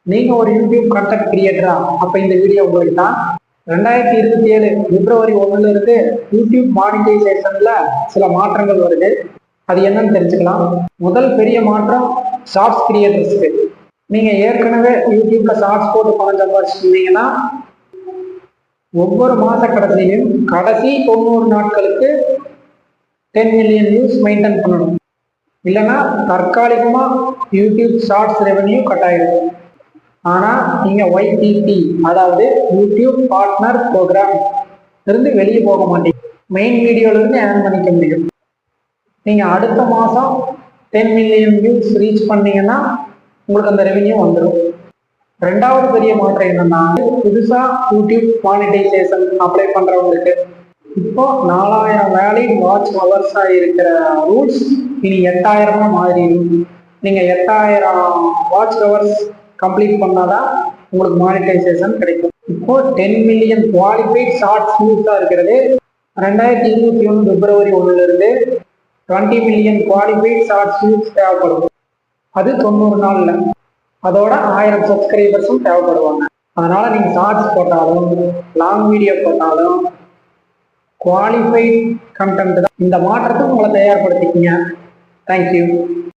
நீங்க ஒரு YouTube content கிரியேட்டரா அப்ப இந்த வீடியோ உங்களுக்கு தான். 2027 பிப்ரவரி 1ல இருந்து யூடியூப் மானிட்டைசேஷன்ல சில மாற்றங்கள் வருது. அது என்னன்னு தெரிஞ்சுக்கலாம். முதல் பெரிய மாற்றம் ஷார்ட்ஸ் கிரியேட்டர்ஸ்க்கு. நீங்க ஏற்கனவே யூடியூப்ல ஷார்ட்ஸ் போட்டு பணம் சம்பாதிச்சிருந்தீங்கன்னா ஒவ்வொரு மாச கடைசியிலும் கடைசி 90 நாட்களுக்கு 10 மில்லியன் வியூஸ் மெயின்டைன் பண்ணணும். இல்லைன்னா தற்காலிகமா யூடியூப் ஷார்ட்ஸ் ரெவன்யூ கட் ஆயிடும். ஆனா நீங்க YPP அதாவது யூடியூப் பார்ட்னர் ப்ரோக்ராம் இருந்து வெளியே போக மாட்டீங்க. மெயின் வீடியோல இருந்து ஏர்ன் பண்ணிக்க முடியும். நீங்க அடுத்த மாசம் 10 மில்லியன் வியூஸ் ரீச் பண்ணீங்கன்னா உங்களுக்கு அந்த ரெவன்யூ வந்துடும். ரெண்டாவது பெரிய மாற்றம் என்னன்னா, புதுசா யூடியூப் மானிட்டைசேஷன் அப்ளை பண்றவங்களுக்கு இப்போ 4000 வேலிட் வாட்ச் ஹவர்ஸா இருக்கிற ரூல்ஸ் இனி 8000 மாறிடும். நீங்க 8000 வாட்ச் ஹவர்ஸ் கம்ப்ளீட் பண்ணாதான் உங்களுக்கு மானிட்டைசேஷன் கிடைக்கும். இப்போ 10 மில்லியன் குவாலிஃபைட் ஷார்ட்ஸ் வியூஸா இருக்கிறது 2021 பிப்ரவரி 1ல இருந்து 20 மில்லியன் குவாலிஃபைட் ஷார்ட்ஸ் வியூஸ் தேவைப்படும். அது 90 நாள்ல. அதோட 1000 சப்ஸ்கிரைபர்ஸும் தேவைப்படுவாங்க. அதனால நீங்க ஷார்ட்ஸ் போட்டாலும் லாங் வீடியோ போட்டாலும் குவாலிஃபைட் கண்டென்ட் தான். இந்த மாற்றத்துக்கு உங்களை தயார்படுத்திக்கிங்க. தேங்க்யூ.